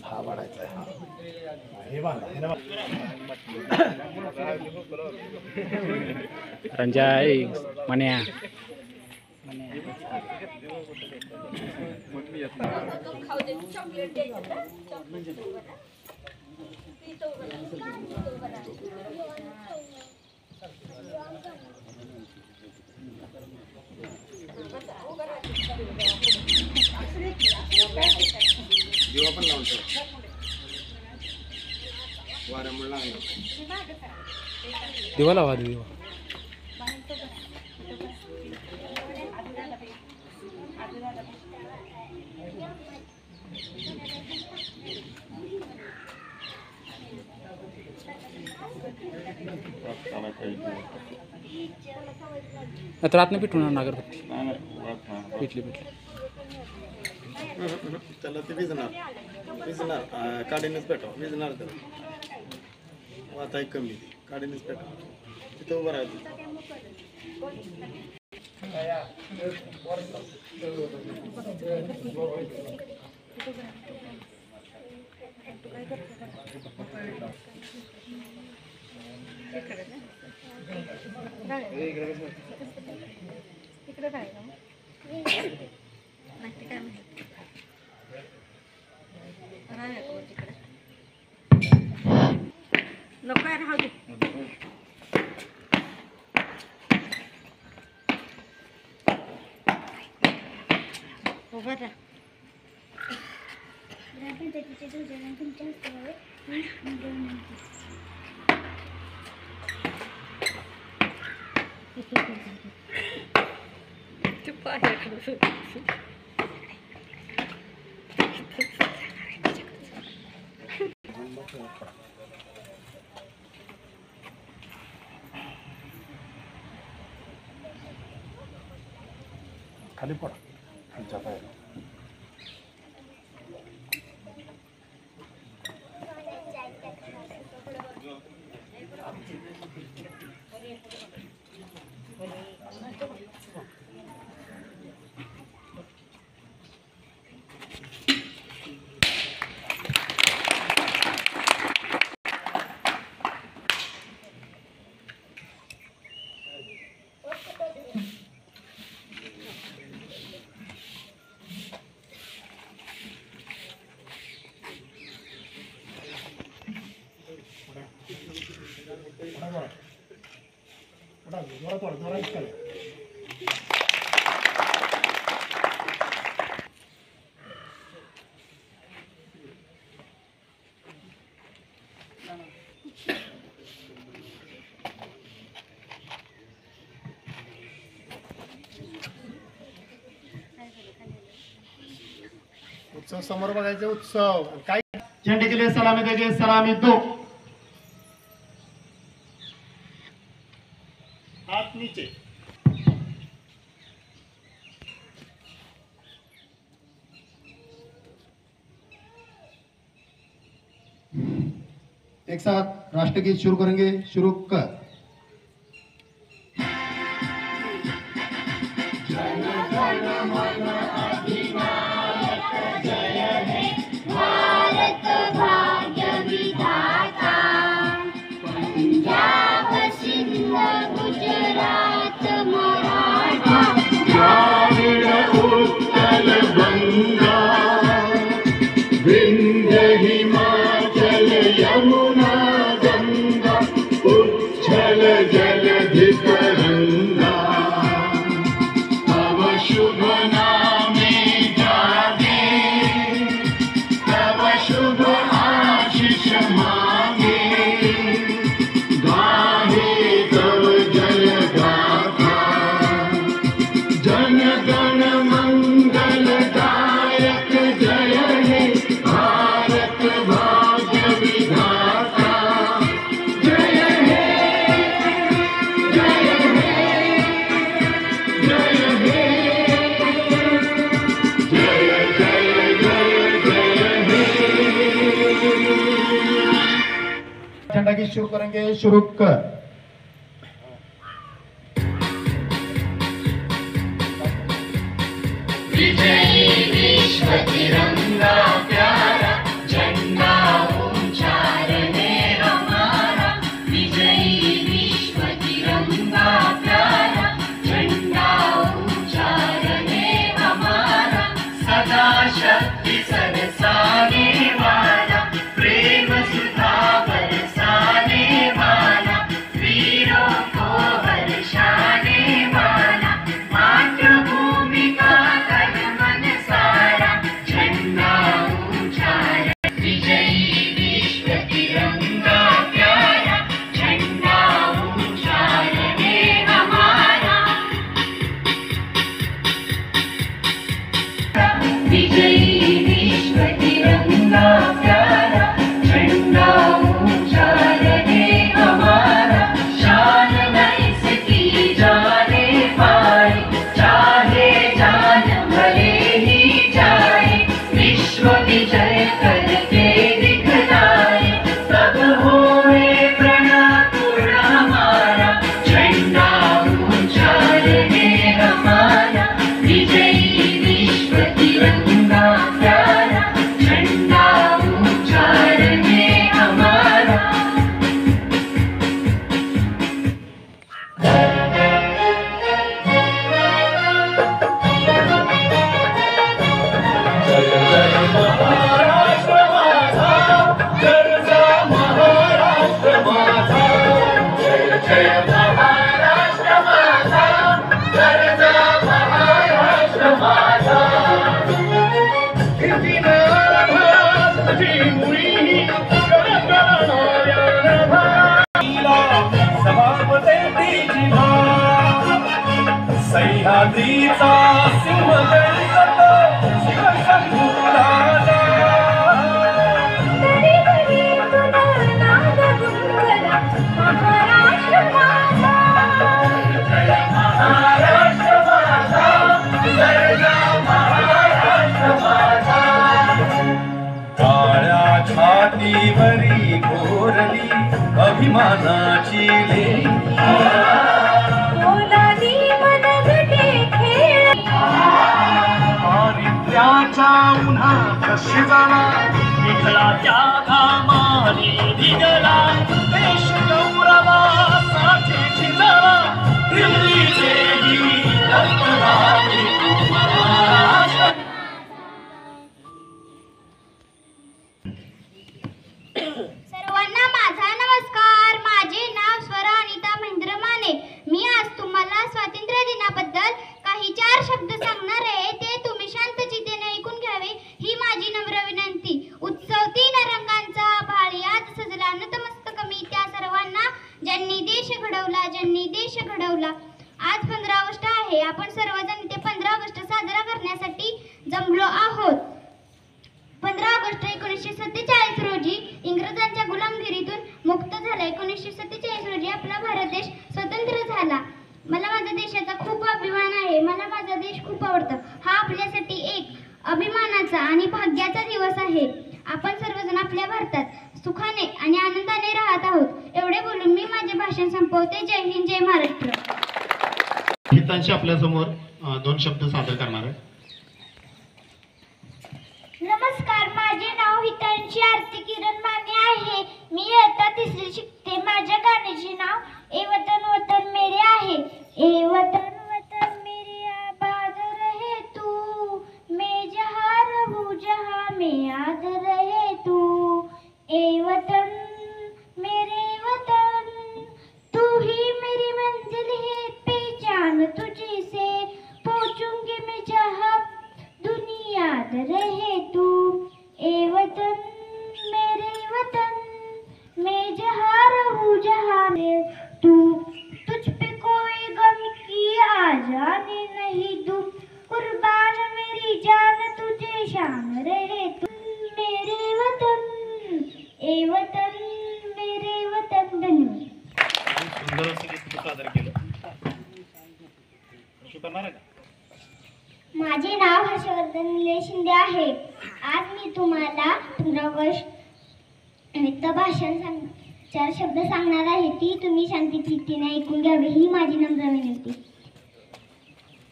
हा वाढायचा आहे, हा हे बांधा हे ना रंजाई मन्या दिवा पण लावतो वारंमुळे लागला दिवा लावा दिवा आता रात नाही पिटवणार नागर पिटली पिटली त्याला ते विजणार काढीनच पेटाव विजणार त्याला वाता एक कमी काढीनच पेटाव तिथं उभं राहायचं इकडे काय नको राहू दे उभा राहा खाली पडा खालच्या पायाला उत्सव समोर बघायचे उत्सव काय झंडे के लिए सलामी देंगे सलामी दो हाथ नीचे एक साथ राष्ट्रगीत शुरू करेंगे शुरू कर हिमाचल यमुना गंगा उच्च झंडा की शुरू करेंगे, शुरू कर। विजयी विश्व तिरंगा प्यारा झंडा ऊंचा रहे हमारा। विजयी विश्व तिरंगा प्यारा झंडा ऊंचा रहे हमारा। सदा शक्ति सरसाने वाला, प्रेम सुधा बरसाने वाला, वीरों को हर्षाने वाला, मातृभूमि का तन मन सारा झंडा ऊंचा रहे। विजयी विश्व तिरंगा प्यारा झंडा ऊंचा रहे हमारा। विजयी विश्व तिरंगा प्यारा झंडा ऊंचा रहे हमारा। शान न इसकी जाने पाए, चाहे जान भले ही जाए, विश्व विजय करके दिखलाए, तब होए प्रणपूर्ण हमारा झंडा ऊंचा रहे हमारा। विजयी विश्व तिरंगा प्यारा झंडा ऊंचा रहे हमारा। सह्याद्रीचा सिंह गणपत शिवशंभू राजा। काळ्या छातीवरी घोरली अभिमानाची लेणी, दारिद्र्याच्या उन्हात शिजला, विठ्ठलाच्या घामाने भिजला, देश गौरवासाठी झिजला, दिल्लीचे गीत ऐकणारे महाराष्ट्र। सर्वांना माझा नमस्कार। माझे नाव स्वरा अनिता महेंद्र माने। मी आज तुम्हाला स्वातंत्र्य दिनाबद्दल काही 4 शब्द सांगणार आहे। ते तुम्ही शांत चित्तेने ऐकून घ्यावे ही माझी नम्र विनंती। उत्सव 3 रंगांचा भाळी आज सजला, नतमस्तक मी त्या सर्वांना ज्यांनी देश घडवला, ज्यांनी देश घडवला। आज 15 ऑगस्ट आहे। आपण सर्वजण इथे 15 ऑगस्ट साजरा करण्यासाठी जमलो आहोत। 15 ऑगस्ट 1947 रोजी इंग्रजांच्या गुलामगिरीतून मुक्त झाला। 1947 रोजी आपला भारत देश स्वतंत्र झाला। मला माझ्या देशाचा खूप अभिमान आहे। मला माझा देश खूप आवडतो। हा आपल्यासाठी एक अभिमानाचा आणि भाग्याचा दिवस आहे। आपण सर्वजण आपल्या भारतात सुखाने आणि आनंदाने राहत आहोत। एवढे बोलून मी माझे भाषण संपवते। जय हिंद, जय महाराष्ट्र। हितांशी आपल्या समोर 2 शब्द सादर करणार आहे। नमस्कार, माझे नाव हितांशी आरती किरण माने आहे। मी इयत्ता 3री शिकते। माझ्या गाण्याचे नाव ए वतन वतन मेरे आहे। ए वतन वतन मेरे आबाद रहे तू, मैं जहाँ रहूँ जहाँ में याद रहे तू। ए वतन मेरे वतन, तू ही मेरी मंजिल है, पहचान तुझी से पहुँचूंगी मैं जहाँ दुनियाद रहे तू। ए वतन मेरे वतन, मैं जहाँ रहूँ जहाँ में तू। तुझ पे कोई गम की आ जाने नहीं दूँ, कुर्बान मेरी जान तुझे शान रहे तू। मेरे वतन, ए वतन मेरे वतन। धन्यवाद। सुंदर असं गीत सादर केलं। करणार आहे का? माझे नाव हर्षवर्धन निलेश शिंदे आहे। आज मी तुम्हाला 15 ऑगस्ट निमित्त भाषण 4 शब्द सांगणार आहे ती तुम्ही शांतचित्तीने ऐकून घ्यावे ही माझी नम्र विनंती.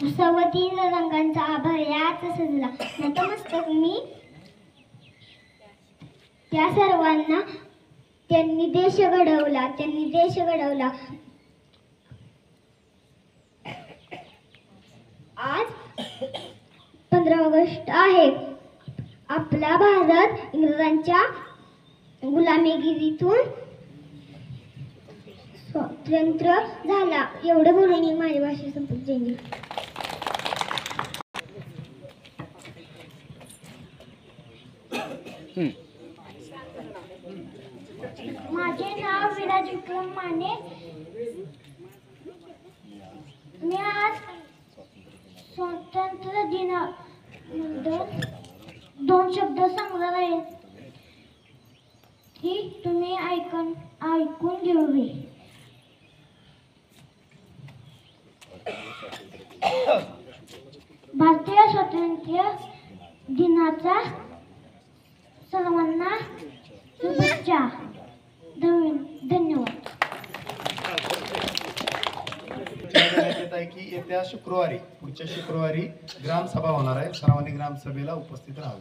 उत्सव 3 रंगांचा आभाळ याच सजला नतमस्तक मी त्या सर्वांना त्यांनी देश घडवला. आज 15 ऑगस्ट आहे. आपला भारत इंग्रजांच्या गुलामीगिरीतून स्वतंत्र झाला. एवढं बोलून मी माझी भाषा संपत जाईल. माझे नाव विराज विक्रम माने. मी आज स्वातंत्र्य दिनाबद्दल 2 शब्द सांगणार आहे की तुम्ही ऐकून घ्यावे. भारतीय स्वातंत्र्य दिनाचा सर्वांना शुभेच्छा. धन्यवाद. येत आहे की येत्या पुढच्या शुक्रवारी ग्रामसभा होणार आहे. सर्वांनी ग्रामसभेला उपस्थित राहावे.